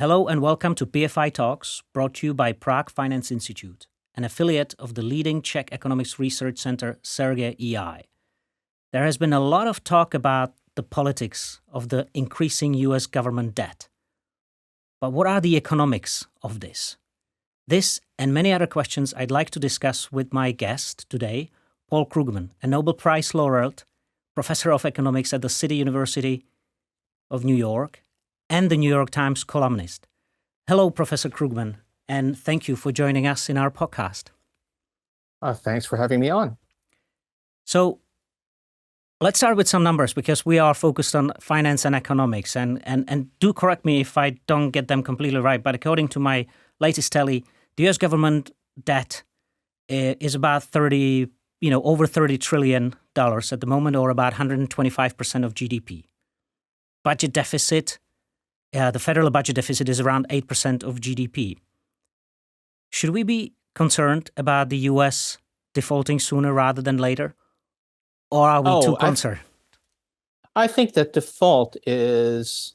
Hello and welcome to PFI Talks, brought to you by Prague Finance Institute, an affiliate of the leading Czech economics research center Sergej EI. There has been a lot of talk about the politics of the increasing US government debt. But what are the economics of this? This and many other questions I'd like to discuss with my guest today, Paul Krugman, a Nobel Prize laureate, professor of economics at the City University of New York, and the New York Times columnist. Hello, Professor Krugman, and thank you for joining us in our podcast. Thanks for having me on. So let's start with some numbers because we are focused on finance and economics. And do correct me if I don't get them completely right, but according to my latest tally, the US government debt is about over $30 trillion at the moment, or about 125% of GDP. Budget deficit, the federal budget deficit is around 8% of GDP. Should we be concerned about the US defaulting sooner rather than later? Or are we too concerned? I think that default is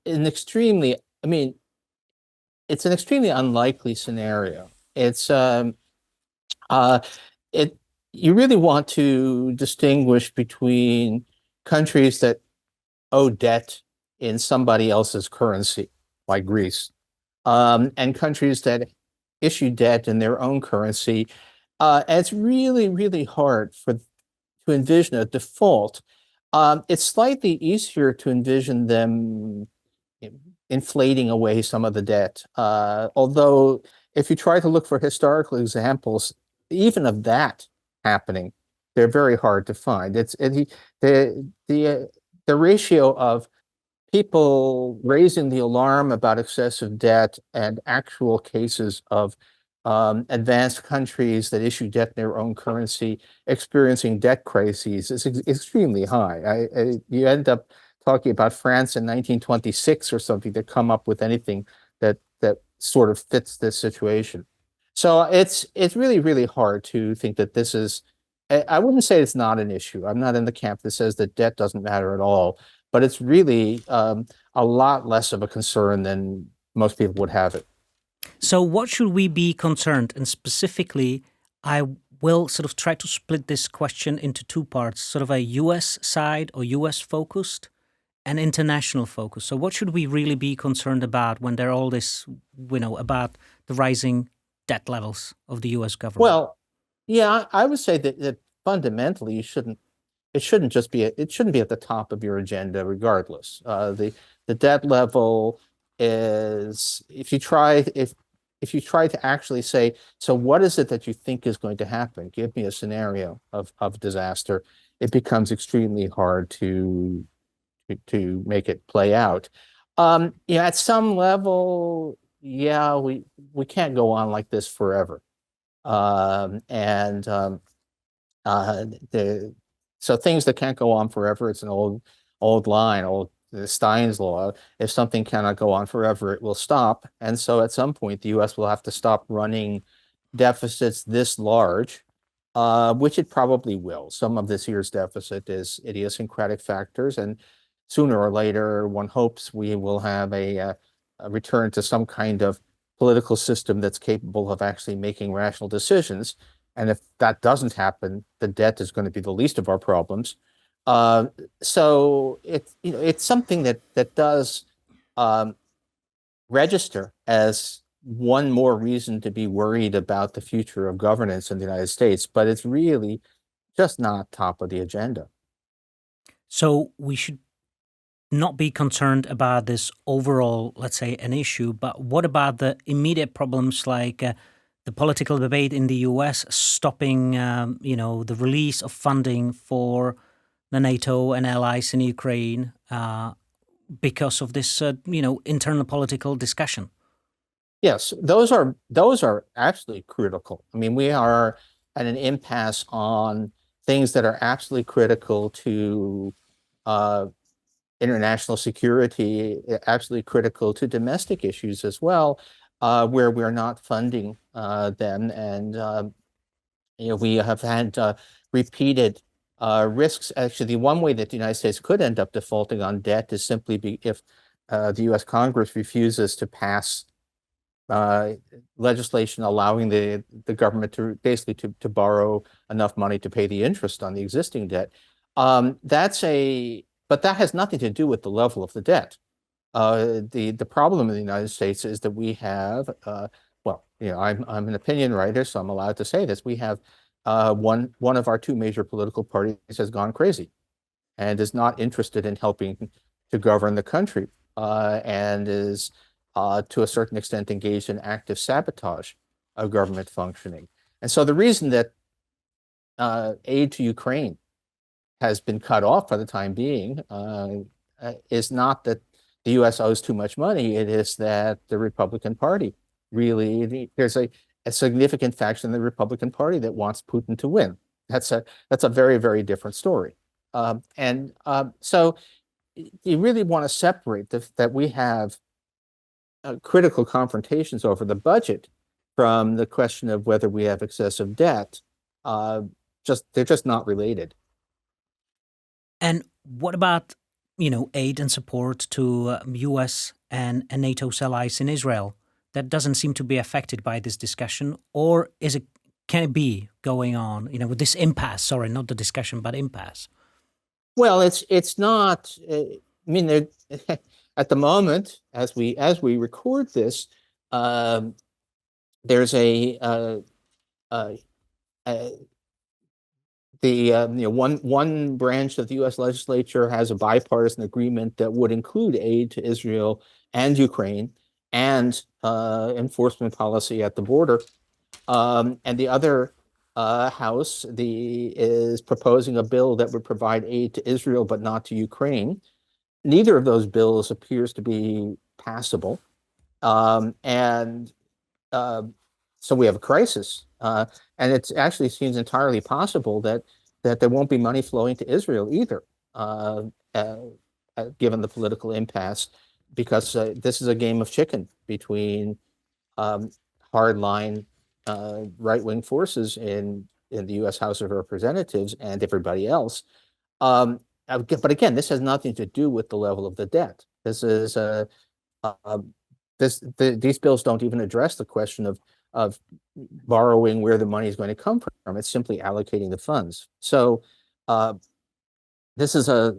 an extremely unlikely scenario. You really want to distinguish between countries that owe debt in somebody else's currency, like Greece, and countries that issue debt in their own currency. And it's really, really hard to envision a default. It's slightly easier to envision them inflating away some of the debt. Although, if you try to look for historical examples, even of that happening, they're very hard to find. The ratio of people raising the alarm about excessive debt and actual cases of advanced countries that issue debt in their own currency experiencing debt crises is extremely high. You end up talking about France in 1926 or something to come up with anything that sort of fits this situation. So it's really, really hard to think that this is. I wouldn't say it's not an issue. I'm not in the camp that says that debt doesn't matter at all, but it's really a lot less of a concern than most people would have it. So what should we be concerned? And specifically, I will sort of try to split this question into two parts, sort of a US side or US focused and international focus. So what should we really be concerned about when there are all this, about the rising debt levels of the US government? Well, yeah, I would say that fundamentally it shouldn't be at the top of your agenda regardless. The debt level is, if you try to actually say, so what is it that you think is going to happen? Give me a scenario of disaster. It becomes extremely hard to make it play out. At some level, we can't go on like this forever. So things that can't go on forever, it's an old line, Stein's law. If something cannot go on forever, it will stop. And so at some point, the US will have to stop running deficits this large, which it probably will. Some of this year's deficit is idiosyncratic factors, and sooner or later, one hopes we will have a return to some kind of political system that's capable of actually making rational decisions. And if that doesn't happen, the debt is going to be the least of our problems. So it's something that does register as one more reason to be worried about the future of governance in the United States, but it's really just not top of the agenda. So we should not be concerned about this overall, let's say, an issue, but what about the immediate problems like the political debate in the US stopping, the release of funding for the NATO and allies in Ukraine because of this, internal political discussion? Yes, those are absolutely critical. I mean, we are at an impasse on things that are absolutely critical to international security, absolutely critical to domestic issues as well, where we're not funding them. And we have had repeated risks. Actually, the one way that the United States could end up defaulting on debt is simply if the U.S. Congress refuses to pass legislation allowing the government to basically to borrow enough money to pay the interest on the existing debt. But that has nothing to do with the level of the debt. The problem in the United States is that we have, well, I'm an opinion writer, so I'm allowed to say this. We have one of our two major political parties has gone crazy and is not interested in helping to govern the country, and is to a certain extent engaged in active sabotage of government functioning. And so the reason that aid to Ukraine has been cut off for the time being is not that the U.S. owes too much money. It is that the Republican Party there's a significant faction in the Republican Party that wants Putin to win. That's a very, very different story. So you really want to separate that we have critical confrontations over the budget from the question of whether we have excessive debt. They're just not related. And what about, aid and support to U.S. and NATO's allies in Israel? That doesn't seem to be affected by this discussion, or can it be going on, with this impasse? Sorry, not the discussion, but impasse. Well, it's not. I mean, at the moment, as we record this, there's one branch of the U.S. legislature has a bipartisan agreement that would include aid to Israel and Ukraine and enforcement policy at the border, and the other House is proposing a bill that would provide aid to Israel but not to Ukraine. Neither of those bills appears to be passable, and so we have a crisis. And it actually seems entirely possible that there won't be money flowing to Israel either, given the political impasse, because this is a game of chicken between hardline right-wing forces in the U.S. House of Representatives and everybody else. But again, this has nothing to do with the level of the debt. This is these bills don't even address the question of borrowing where the money is going to come from. It's simply allocating the funds. So this is a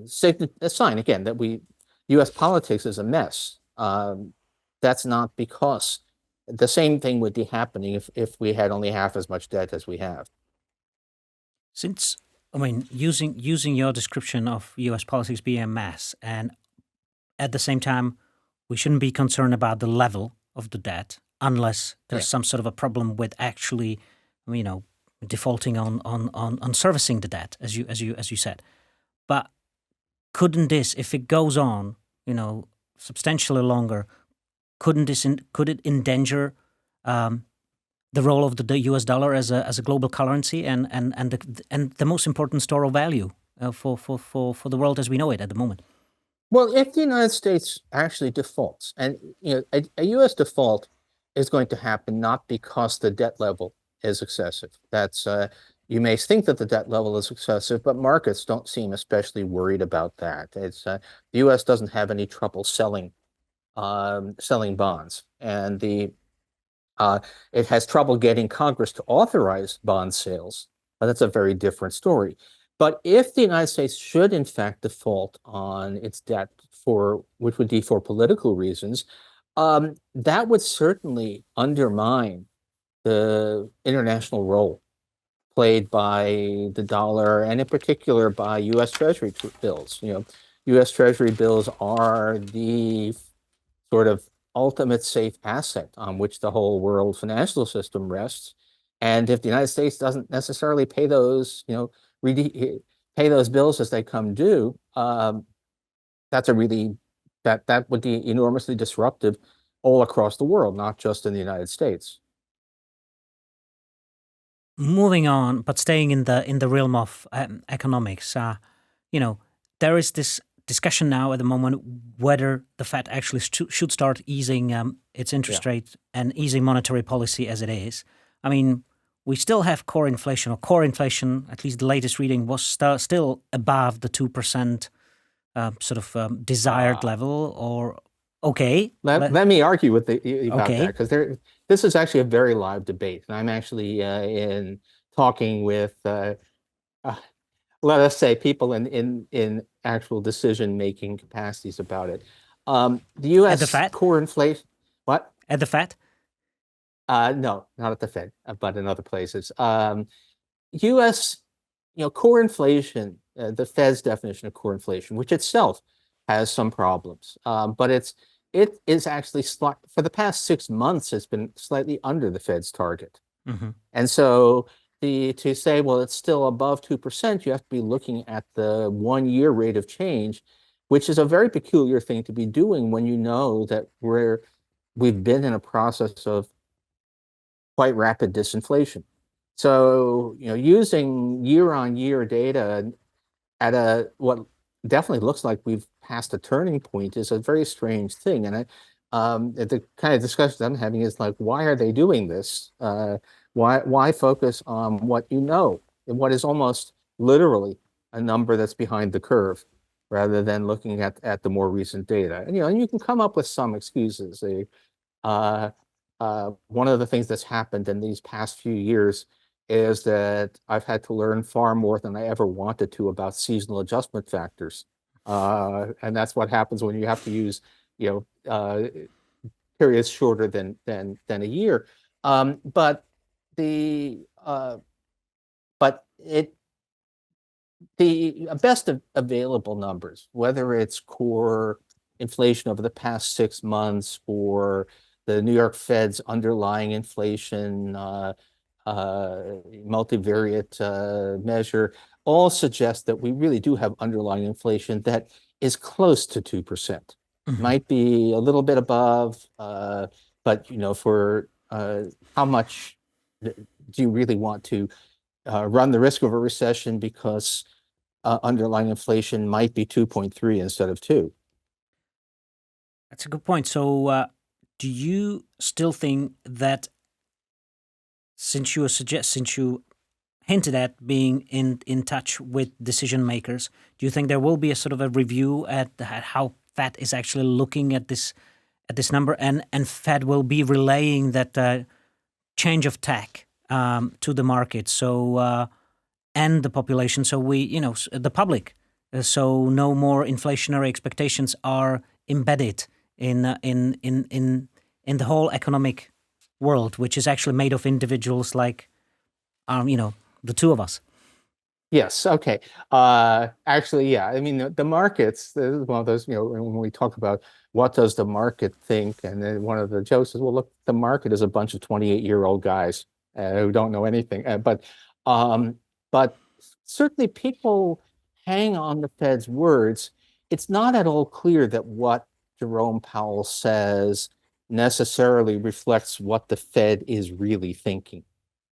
sign again that U.S. politics is a mess. That's not because the same thing would be happening if we had only half as much debt as we have. Since, using your description of U.S. politics being a mess, and at the same time, we shouldn't be concerned about the level of the debt unless there's some sort of a problem with actually, defaulting on servicing the debt, as you said. But couldn't this, if it goes on, substantially longer, could it endanger the role of the U.S. dollar as a global currency and the most important store of value for the world as we know it at the moment? Well, if the United States actually defaults, and a U.S. default is going to happen not because the debt level is excessive. That's you may think that the debt level is excessive, but markets don't seem especially worried about that. It's the U.S. doesn't have any trouble selling bonds, and it has trouble getting Congress to authorize bond sales, but that's a very different story. But if the United States should in fact default on its debt which would be for political reasons, that would certainly undermine the international role played by the dollar, and in particular by U.S. Treasury bills. U.S. Treasury bills are the sort of ultimate safe asset on which the whole world financial system rests. And if the United States doesn't necessarily pay those, pay those bills as they come due, that would be enormously disruptive all across the world, not just in the United States. Moving on, but staying in the realm of economics, there is this discussion now at the moment whether the Fed actually should start easing its interest rate and easing monetary policy as it is. We still have core inflation, at least the latest reading was still above the 2% desired level, or Okay, Let me argue with you about that okay. because this is actually a very live debate, and I'm actually in talking with uh, let us say people in actual decision making capacities about it. The At the U.S. Fed? core inflation, what? At the Fed? No, not at the Fed, but in other places. U.S. Core inflation, the Fed's definition of core inflation, which itself has some problems, but it is actually for the past 6 months, it's been slightly under the Fed's target. Hmm. And so to say, well, it's still above 2%, you have to be looking at the 1 year rate of change, which is a very peculiar thing to be doing when you know that we've been in a process of quite rapid disinflation. So, using year-on-year data at a what definitely looks like we've passed a turning point is a very strange thing. And the kind of discussion I'm having is like, why are they doing this? Why focus on what you know, and what is almost literally a number that's behind the curve, rather than looking at the more recent data? And you can come up with some excuses. Uh, one of the things that's happened in these past few years is that I've had to learn far more than I ever wanted to about seasonal adjustment factors. And that's what happens when you have to use, periods shorter than a year. But the but it the best of available numbers, whether it's core inflation over the past 6 months or the New York Fed's underlying inflation multivariate measure, all suggest that we really do have underlying inflation that is close to 2%. Hmm. Might be a little bit above, but for how much do you really want to run the risk of a recession because underlying inflation might be 2.3 instead of 2. That's a good point. So, do you still think that since you hinted at being in touch with decision makers, do you think there will be a sort of a review at how Fed is actually looking at this number, and Fed will be relaying that change of tack to the market, so and the population, so the public, so no more inflationary expectations are embedded in the whole economic world, which is actually made of individuals like the two of us. Yes. Okay. Actually, yeah. I mean, the markets, this is one of those, when we talk about what does the market think, and then one of the jokes is, well, look, the market is a bunch of 28-year-old guys who don't know anything. Um, but certainly people hang on the Fed's words. It's not at all clear that what Jerome Powell says necessarily reflects what the Fed is really thinking.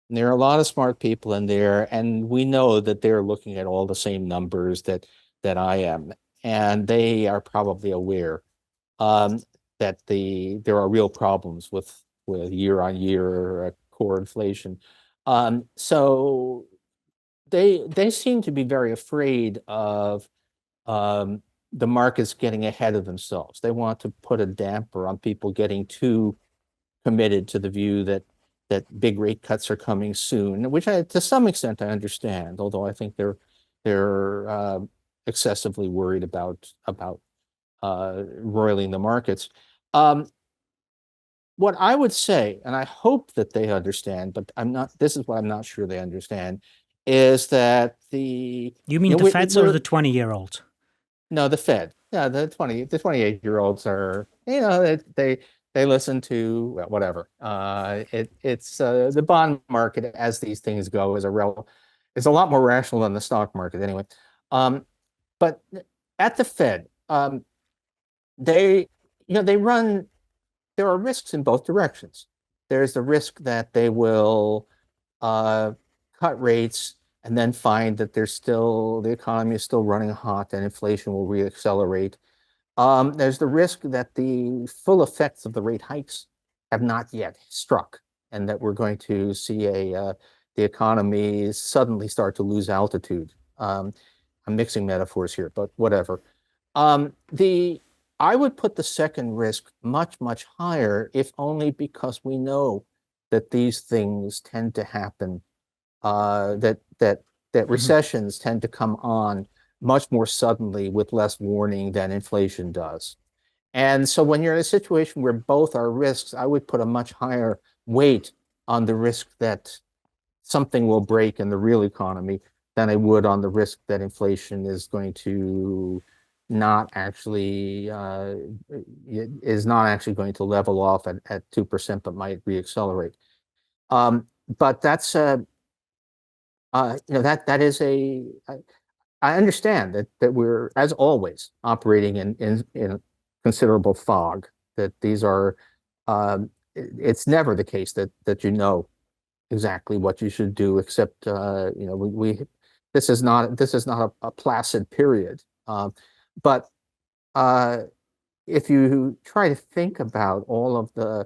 And there are a lot of smart people in there, and we know that they're looking at all the same numbers that I am, and they are probably aware um, that there are real problems with year-on-year core inflation. So they seem to be very afraid of um, the markets getting ahead of themselves. They want to put a damper on people getting too committed to the view that big rate cuts are coming soon, which to some extent I understand, although I think they're excessively worried about roiling the markets. Um, what I would say, and I hope that they understand, but I'm not. This is what I'm not sure they understand, is that You mean the Feds or the we're 20-year-olds? no, the Fed. Yeah, the 28-year-olds are, they listen to, well, whatever. It's the bond market, as these things go, is a lot more rational than the stock market anyway. But at the Fed, they they run there are risks in both directions. There's the risk that they will uh, cut rates and then find that the economy is still running hot and inflation will reaccelerate. There's the risk that the full effects of the rate hikes have not yet struck, and that we're going to see the economy suddenly start to lose altitude. I'm mixing metaphors here, but whatever. The I would put the second risk much, much higher, if only because we know that these things tend to happen, that Mhm. recessions tend to come on much more suddenly with less warning than inflation does. And so when you're in a situation where both are risks, I would put a much higher weight on the risk that something will break in the real economy than I would on the risk that inflation is going to not actually is not actually going to level off at 2%, but might reaccelerate. But that's that is I understand that we're, as always, operating in considerable fog. That these are it's never the case that you know exactly what you should do, except we this is not a placid period. But uh, if you try to think about all of the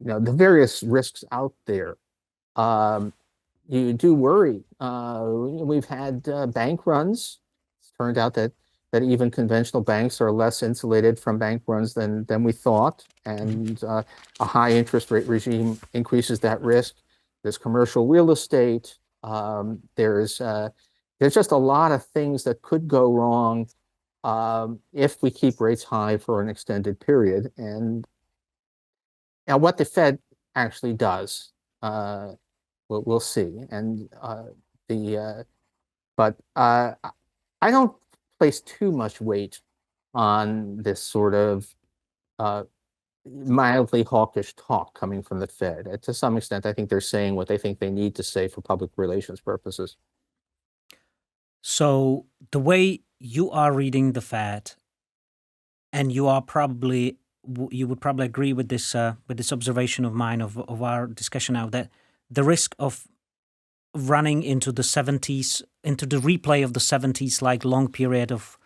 various risks out there, um, you do worry. We've had bank runs. It's turned out that even conventional banks are less insulated from bank runs than we thought, and a high interest rate regime increases that risk. There's commercial real estate. There's just a lot of things that could go wrong if we keep rates high for an extended period. And now, what the Fed actually does. We'll see. And the but I don't place too much weight on this sort of uh, mildly hawkish talk coming from the Fed. To some extent, I think they're saying what they think they need to say for public relations purposes. So the way you are reading the Fed, and you are probably you would probably agree with this observation of mine of our discussion now, that the risk of running into the 70s, into the replay of the 70s, like long period of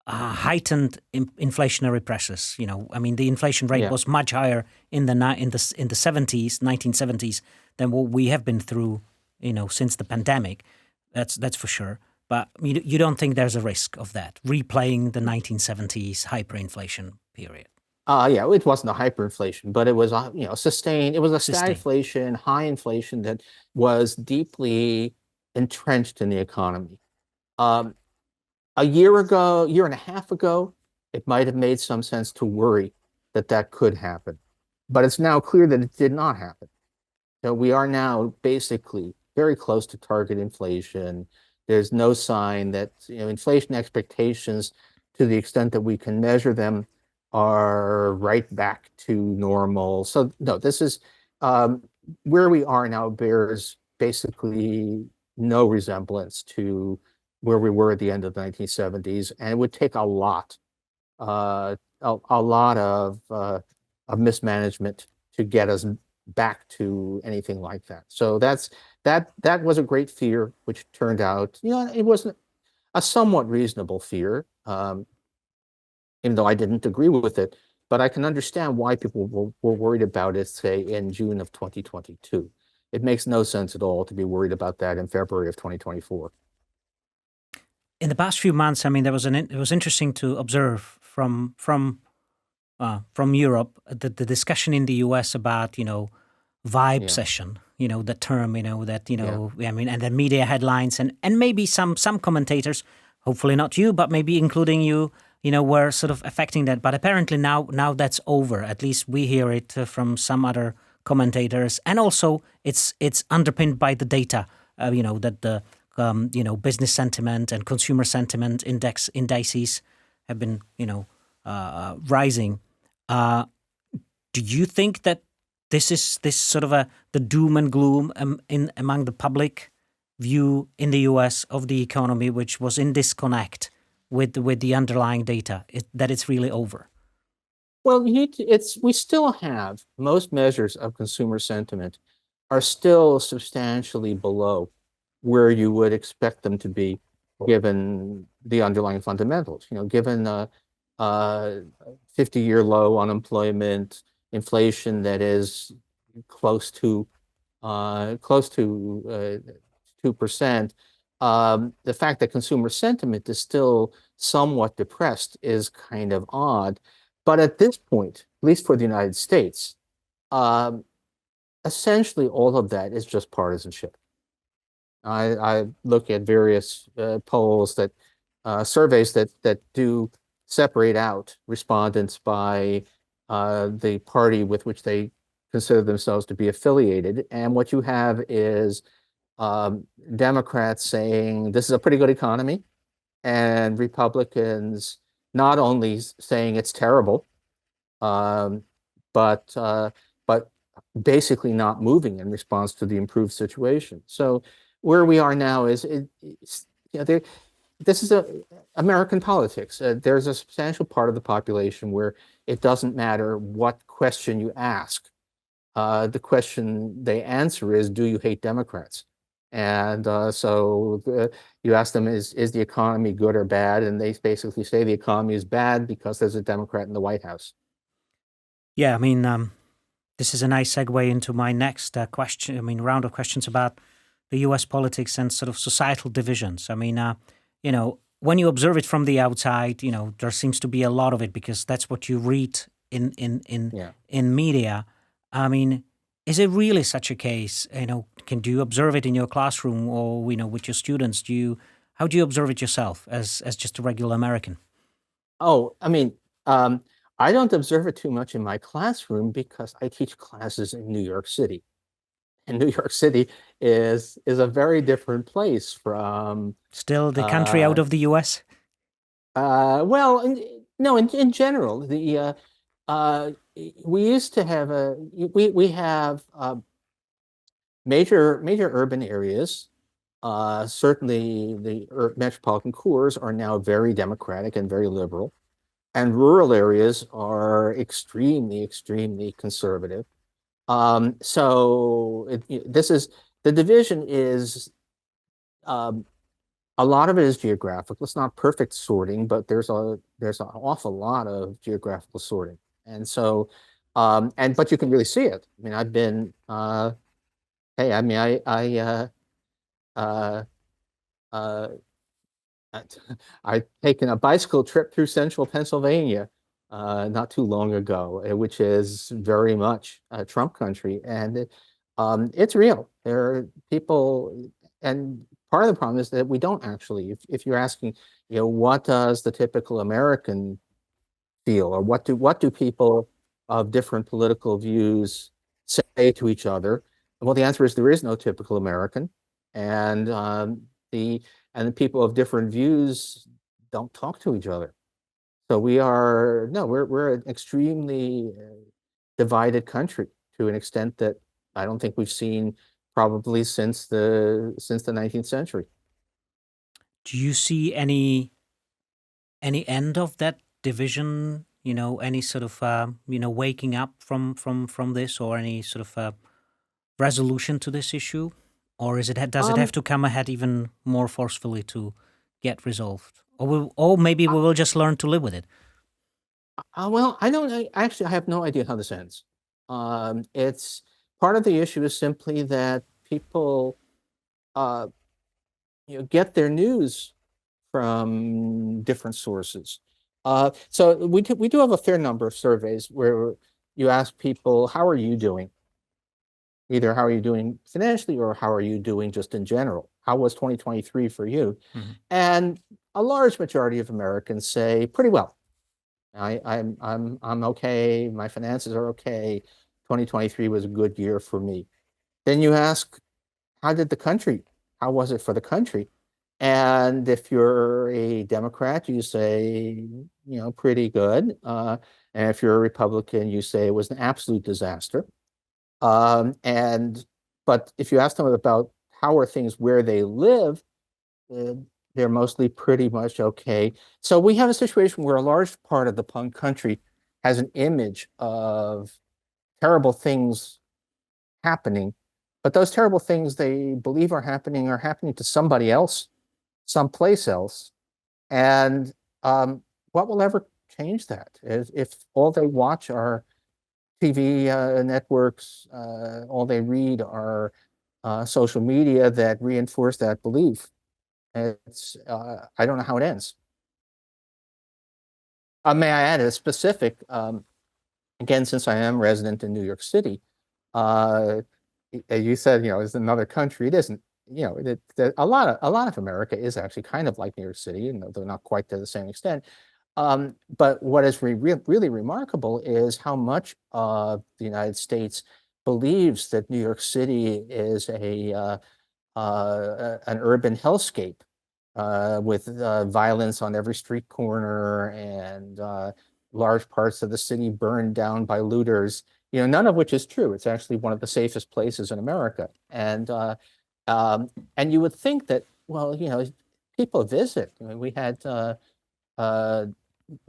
heightened inflationary pressures. I mean, the inflation rate Yeah. was much higher in the 70s, 1970s, than what we have been through, since the pandemic. That's for sure. But you don't think there's a risk of that replaying the 1970s hyperinflation period? Yeah, it wasn't a hyperinflation, but it was sustained. It was a Sustained. stagflation, high inflation that was deeply entrenched in the economy. Um, a year ago, year and a half ago, it might have made some sense to worry that that could happen. But it's now clear that it did not happen. So we are now basically very close to target inflation. There's no sign that inflation expectations, to the extent that we can measure them, are right back to normal. So no, this is um, where we are now bears basically no resemblance to where we were at the end of the 1970s, and it would take a lot of mismanagement to get us back to anything like that. So that was a great fear, which turned out, it was a somewhat reasonable fear, even though I didn't agree with it. But I can understand why people were worried about it, say, in June of 2022. It makes no sense at all to be worried about that in February of 2024. In the past few months, I mean, it was interesting to observe from Europe the discussion in the U.S. about vibe Yeah, session, the term, that, yeah. I mean, and the media headlines, and maybe some commentators, hopefully not you, but maybe including you, were sort of affecting that. But apparently now that's over. At least we hear it from some other commentators, and also it's underpinned by the data. That the business sentiment and consumer sentiment indices have been rising. Uh, do you think that this is this sort of the doom and gloom in among the public view in the U.S. of the economy, which was in disconnect with the underlying data, that it's really over? Well, we still have most measures of consumer sentiment are still substantially below where you would expect them to be given the underlying fundamentals. Given uh 50-year low unemployment, inflation that is close to close to 2%. The fact that consumer sentiment is still somewhat depressed is kind of odd. But at this point, at least for the United States, um, essentially all of that is just partisanship. I look at various polls that surveys that do separate out respondents by the party with which they consider themselves to be affiliated. And what you have is Democrats saying this is a pretty good economy, and Republicans not only saying it's terrible, um, but but basically not moving in response to the improved situation. So where we are now is this is American politics. There's a substantial part of the population where it doesn't matter what question you ask. The question they answer is, do you hate Democrats? And you ask them, is the economy good or bad? And they basically say the economy is bad because there's a Democrat in the White House. Yeah, I mean, this is a nice segue into my next question. I mean, round of questions about the U.S. politics and sort of societal divisions. I mean, when you observe it from the outside, there seems to be a lot of it because that's what you read Yeah. in media. I mean, is it really such a case? Do you observe it in your classroom or with your students? How do you observe it yourself as just a regular American? Oh, I mean, um, I don't observe it too much in my classroom because I teach classes in New York City. And New York City is a very different place from Still the country out uh of the U.S. well no in general uh we used to have a we have major urban areas. Certainly the metropolitan cores are now very democratic and very liberal, and rural areas are extremely conservative. This is the division is um, a lot of it is geographical. It's not perfect sorting, but there's an awful lot of geographical sorting. And so but you can really see it. I mean, I've been hey, I mean uh uh I've taken a bicycle trip through central Pennsylvania not too long ago, which is very much Trump country, and it's real. There are people, and part of the problem is that we don't actually. If you're asking, what does the typical American feel, or what do people of different political views say to each other? Well, the answer is there is no typical American, and the the people of different views don't talk to each other. So we are no, we're an extremely divided country to an extent that I don't think we've seen probably since the 19th century. Do you see any end of that division? Any sort of waking up from this, or any sort of resolution to this issue, or does it have Um, to come ahead even more forcefully to get resolved, or maybe we will just learn to live with it? well, I don't actually, I have no idea how this ends. It's part of the issue is simply that people uh, get their news from different sources. So we do have a fair number of surveys where you ask people, how are you doing? Either how are you doing financially or how are you doing just in general? How was 2023 for you? Mhm. And a large majority of Americans say pretty well. I'm okay. My finances are okay. 2023 was a good year for me. Then you ask, how did the country, how was it for the country? And if you're a Democrat, you say, pretty good. And if you're a Republican, you say it was an absolute disaster. And but if you ask them about how are things where they live, uh, they're mostly pretty much okay. So we have a situation where a large part of the punk country has an image of terrible things happening, but those terrible things they believe are happening to somebody else, someplace else. And um, what will ever change that? If all they watch are TV networks, all they read are social media that reinforce that belief. I don't know how it ends. May I add a specific, again, since I am resident in New York City, uh, you said, it's another country. It isn't, a lot of America is actually kind of like New York City, though not quite to the same extent. But what is really remarkable is how much of the United States believes that New York City is an urban hellscape with violence on every street corner and large parts of the city burned down by looters. None of which is true. It's actually one of the safest places in America, and you would think that, well, people visit. I mean, we had uh,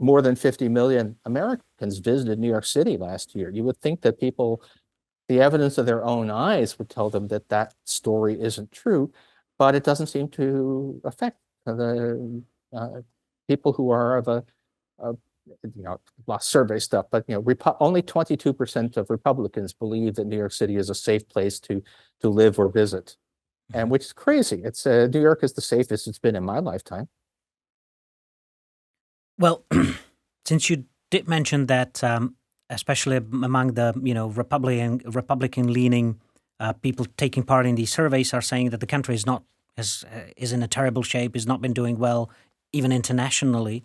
more than 50 million Americans visited New York City last year. You would think that the evidence of their own eyes would tell them that that story isn't true, but it doesn't seem to affect the people who are of a lost survey stuff, but only 22% of Republicans believe that New York City is a safe place to live or visit, and which is crazy. It's New York is the safest it's been in my lifetime. Well, since you did mention that, especially among the Republican leaning people taking part in these surveys are saying that the country is in a terrible shape, has not been doing well, even internationally.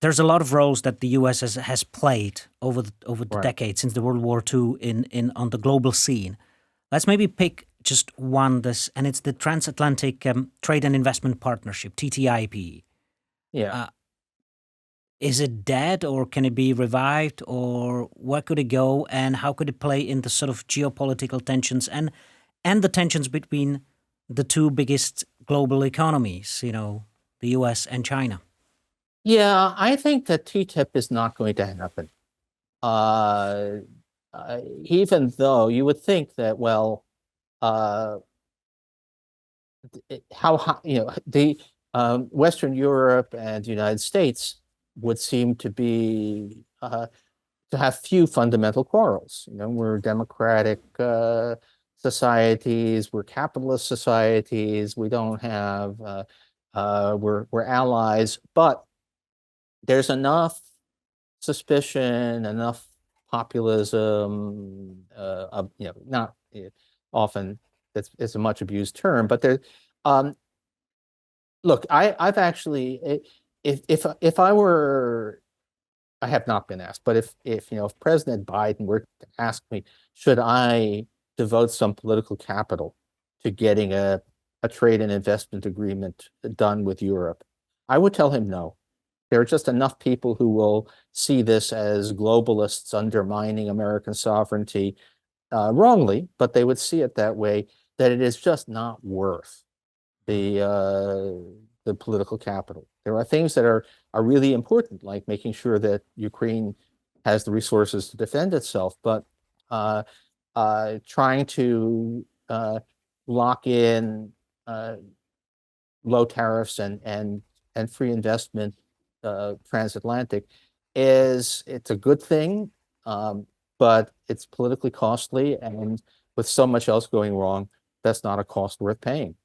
There's a lot of roles that the U.S. has played over the Right. decades since the World War II in on the global scene. Let's maybe pick just one, and it's the Transatlantic Trade and Investment Partnership (TTIP). Yeah. Uh, is it dead, or can it be revived, or where could it go, and how could it play in the sort of geopolitical tensions and the tensions between the two biggest global economies, the U.S. and China? Yeah, I think that TTIP is not going to happen. Uh, Even though you would think that, well, uh, how high, the Western Europe and the United States would seem to have few fundamental quarrels. We're democratic societies, we're capitalist societies. We don't have we're allies, but there's enough suspicion, enough populism, not often it's a much abused term, but there. Um, Look, I've actually, if I were, I have not been asked, but if President Biden were to ask me, should I devote some political capital to getting a trade and investment agreement done with Europe, I would tell him no. There are just enough people who will see this as globalists undermining American sovereignty, wrongly, but they would see it that way, that it is just not worth the political capital. There are things that are really important, like making sure that Ukraine has the resources to defend itself, but uh, trying to lock in uh, low tariffs and free investment transatlantic it's a good thing, but it's politically costly, and with so much else going wrong, that's not a cost worth paying.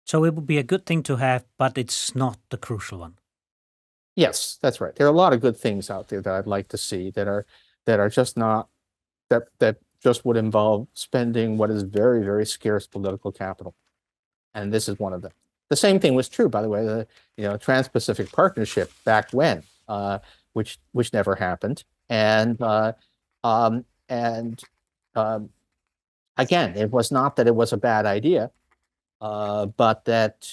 So it would be a good thing to have, but it's not the crucial one. Yes, that's right. There are a lot of good things out there that I'd like to see that are just not that just would involve spending what is very, very scarce political capital. And this is one of them. The same thing was true, by the way, the Trans-Pacific Partnership back when, which never happened. And um, again, it was not that it was a bad idea, but that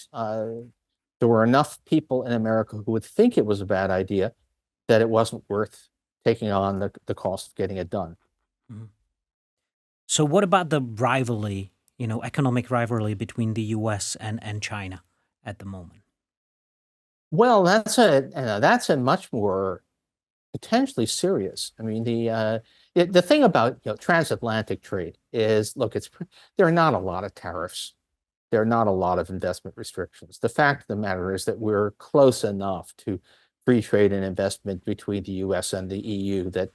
there were enough people in America who would think it was a bad idea that it wasn't worth taking on the cost of getting it done. Mhm. So what about the rivalry, economic rivalry between the U.S. and China at the moment? Well, that's a much more potentially serious. I mean, the thing about transatlantic trade is, look, there are not a lot of tariffs. There are not a lot of investment restrictions. The fact of the matter is that we're close enough to free trade and investment between the U.S. and the EU that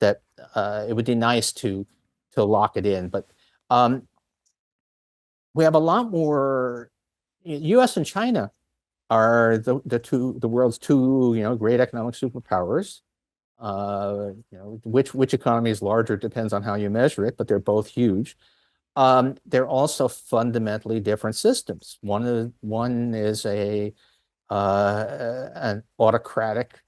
it would be nice to lock it in. But um, we have a lot more. U.S. and China are the world's two, great economic superpowers. Which economy is larger depends on how you measure it, but they're both huge. They're also fundamentally different systems. One is an autocratic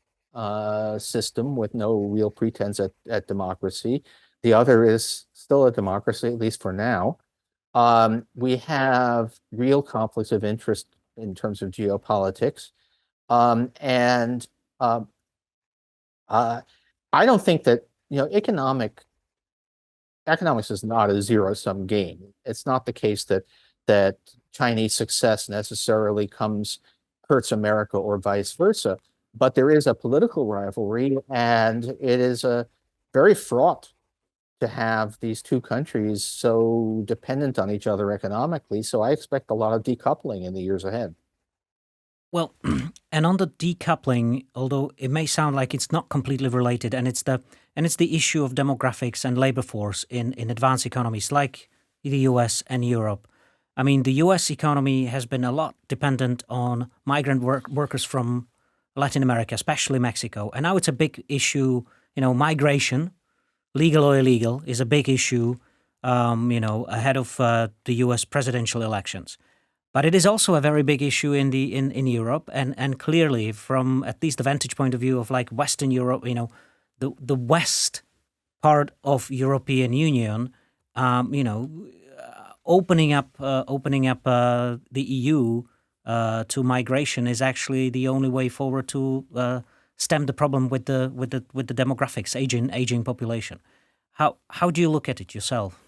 system with no real pretense at democracy. The other is still a democracy, at least for now. We have real conflicts of interest in terms of geopolitics. And uh, I don't think that, economics is not a zero-sum game. It's not the case that Chinese success necessarily hurts America or vice versa. But there is a political rivalry, and it is a very fraught to have these two countries so dependent on each other economically. So I expect a lot of decoupling in the years ahead. Well, and on the decoupling, although it may sound like it's not completely related, and it's the issue of demographics and labor force in advanced economies like the US and Europe. I mean, the US economy has been a lot dependent on migrant workers from Latin America, especially Mexico. And now it's a big issue, migration, legal or illegal, is a big issue, ahead of the US presidential elections. But it is also a very big issue in Europe, and clearly from at least the vantage point of view of like Western Europe, the West part of European Union, opening up the EU to migration is actually the only way forward to stem the problem with the demographics, aging population. How do you look at it yourself?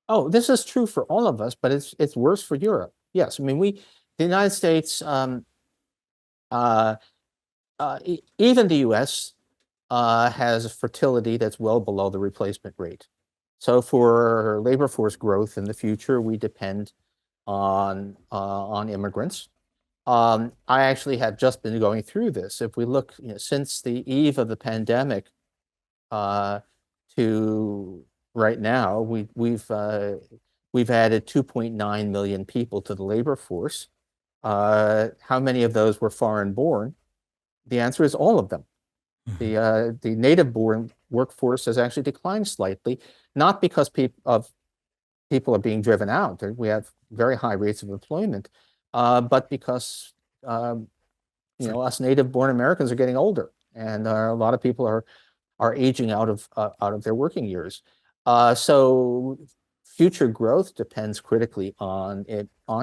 Oh, this is true for all of us, but it's worse for Europe. Yes, I mean the United States, uh, even the U.S. Has a fertility that's well below the replacement rate. So for labor force growth in the future, we depend on immigrants. I actually have just been going through this. If we look, since the eve of the pandemic uh, to right now, we've added 2.9 million people to the labor force. How many of those were foreign born? The answer is all of them. Mhm. The native born workforce has actually declined slightly, not because people are being driven out. We have very high rates of employment, but because us native born Americans are getting older, and a lot of people are aging out of their working years. So future growth depends critically on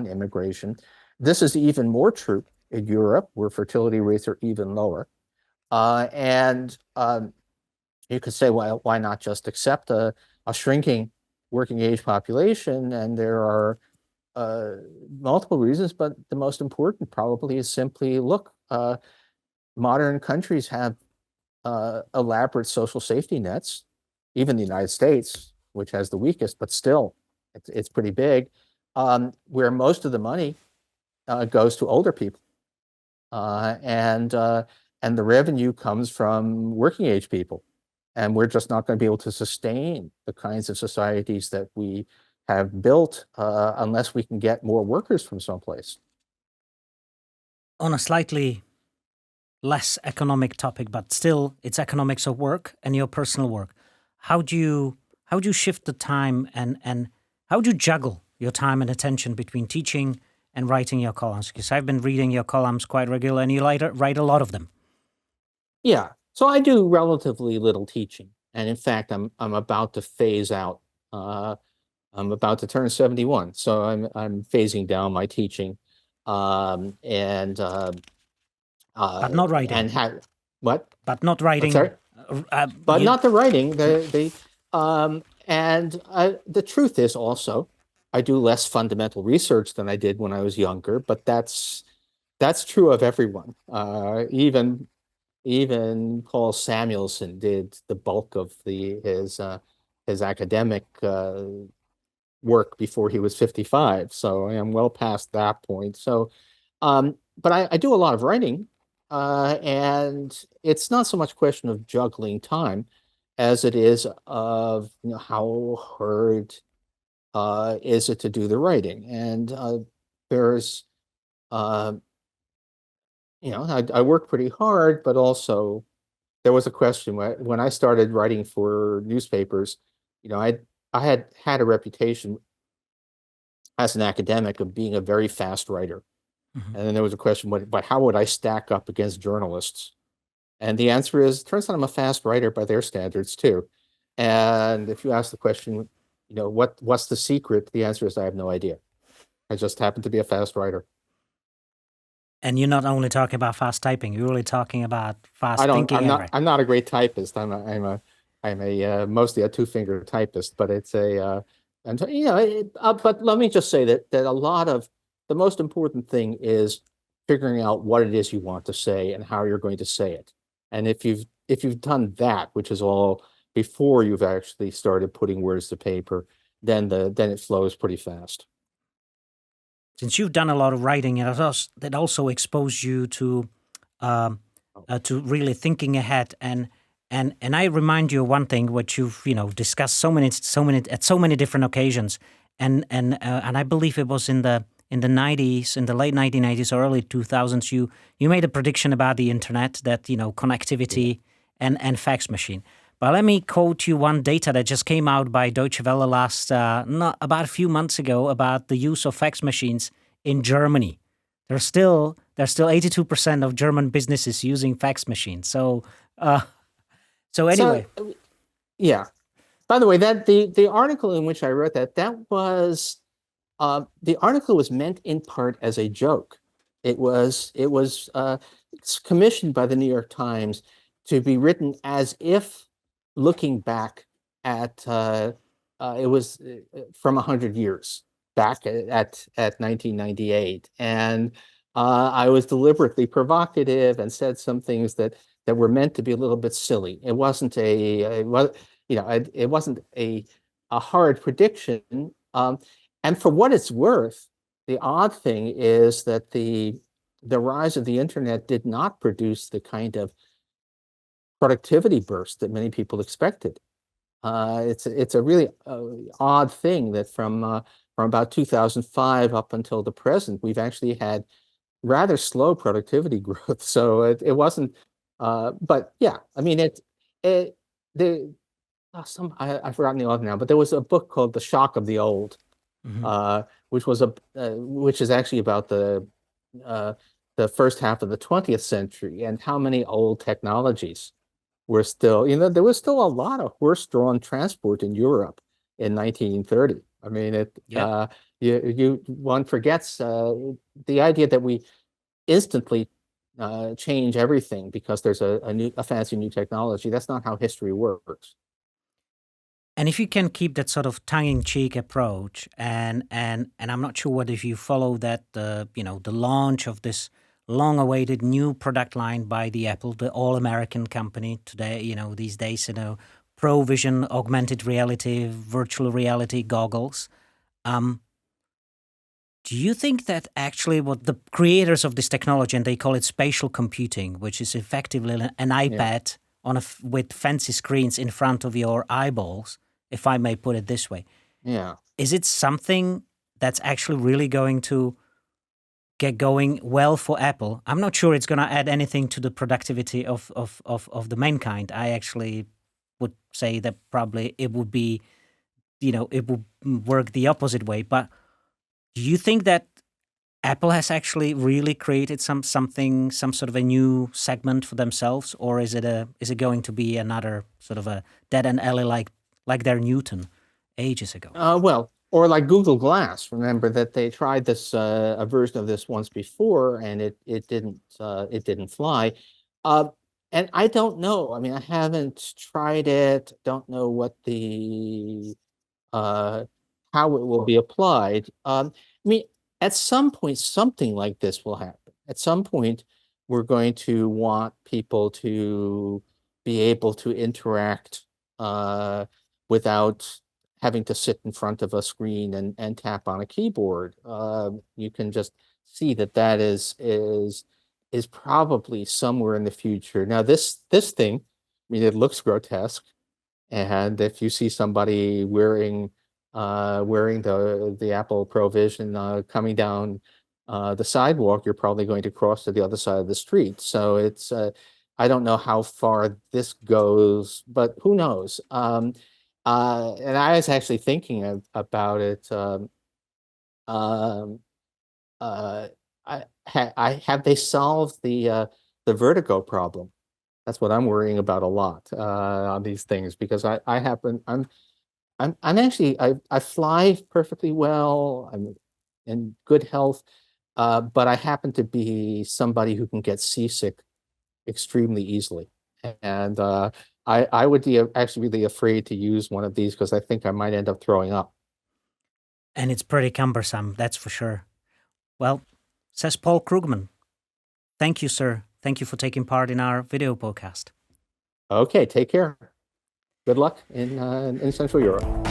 immigration. This is even more true in Europe, where fertility rates are even lower. And You could say, well, why not just accept a shrinking working age population? And there are uh, multiple reasons, but the most important probably is simply, look, modern countries have elaborate social safety nets, even the United States, which has the weakest, but still, it's pretty big, where most of the money goes to older people. Uh, and uh, and the revenue comes from working age people. And we're just not going to be able to sustain the kinds of societies that we have built unless we can get more workers from someplace. On a slightly less economic topic, but still it's economics of work and your personal work. How do you how do you shift the time and how do you juggle your time and attention between teaching and writing your columns? Because I've been reading your columns quite regularly, and you write a lot of them. Yeah, so I do relatively little teaching, and in fact, I'm about to phase out. Uh, I'm about to turn 71, so I'm phasing down my teaching, um, and uh, But not and writing. have what? But not I'm sorry, writing. but You not the writing. The truth is also, I do less fundamental research than I did when I was younger, but that's true of everyone. Even Paul Samuelson did the bulk of his academic work before he was 55. So I am well past that point. But I do a lot of writing, and it's not so much a question of juggling time as it is of how hard is it to do the writing. And there's uh, I worked pretty hard, but also there was a question when I started writing for newspapers, I had a reputation as an academic of being a very fast writer. Mhm. And then there was a question, but how would I stack up against journalists? And the answer is, it turns out I'm a fast writer by their standards too. And if you ask the question, what's the secret? The answer is I have no idea. I just happen to be a fast writer. And you're not only talking about fast typing, you're really talking about I fast don't, thinking and right. I'm not a great typist. I'm a mostly a two-finger typist, but it's and but let me just say that a lot of the most important thing is figuring out what it is you want to say and how you're going to say it. And if you've done that, which is all before you've actually started putting words to paper, then it flows pretty fast. Since you've done a lot of writing, that also exposed you um, to really thinking ahead. And I remind you of one thing which you've discussed so many at so many different occasions, and I believe it was in the 90s, in the late 1990s or early 2000s. You made a prediction about the internet, that Yeah. connectivity and fax machine. But let me quote you one data that just came out by Deutsche Welle not about a few months ago, about the use of fax machines in Germany. There's still 82% of German businesses using fax machines. Uh, so So anyway, yeah. By the way, that the article in which I wrote the article was meant in part as a joke. It's commissioned by the New York Times to be written as if looking back at it was from 100 years back at 1998, and I was deliberately provocative and said some things that were meant to be a little bit silly. It wasn't a hard prediction. And for what it's worth, the odd thing is that the rise of the internet did not produce the kind of productivity burst that many people expected. It's a really odd thing that from about 2005 up until the present, we've actually had rather slow productivity growth. So it wasn't, but yeah, I mean it the I've forgotten the author now, but there was a book called The Shock of the Old, mhm. uh, which is actually about uh, the first half of the 20th century and how many old technologies were still, there was still a lot of horse-drawn transport in Europe in 1930. I mean, Yep. one forgets the idea that we instantly change everything because there's a fancy new technology. That's not how history works. And if you can keep that sort of tongue-in-cheek approach, and I'm not sure whether if you follow that, the launch of this long-awaited new product line by the Apple, the all-American company today, these days, ProVision, augmented reality, virtual reality goggles. Um, do you think that actually what the creators of this technology, and they call it spatial computing, which is effectively an Yeah, iPad with fancy screens in front of your eyeballs, if I may put it this way, yeah. is it something that's actually really going to get going well for Apple? I'm not sure it's going to add anything to the productivity of the mankind. I actually would say that probably it would be, it would work the opposite way. But do you think that Apple has actually really created some sort of a new segment for themselves, or is it going to be another sort of a dead end alley like their Newton ages ago? Well, or like Google Glass. Remember that they tried this a version of this once before, and it didn't fly. Uh, and I don't know. I mean, I haven't tried it. Don't know what the uh, how it will be applied. I mean, at some point, something like this will happen. At some point, we're going to want people to be able to interact without having to sit in front of a screen and tap on a keyboard. You can just see that is probably somewhere in the future. Now, this thing, I mean, it looks grotesque. And if you see somebody wearing the Apple Pro Vision coming down the sidewalk, you're probably going to cross to the other side of the street. So it's I don't know how far this goes, but who knows? And I was actually thinking about it. Um, have they solved the vertigo problem? That's what I'm worrying about a lot on these things, because I happen I'm actually I fly perfectly well. I'm in good health, but I happen to be somebody who can get seasick extremely easily, and I would be actually really afraid to use one of these because I think I might end up throwing up. And it's pretty cumbersome, that's for sure. Well, says Paul Krugman. Thank you, sir. Thank you for taking part in our video podcast. Okay, take care. Good luck in Central Europe.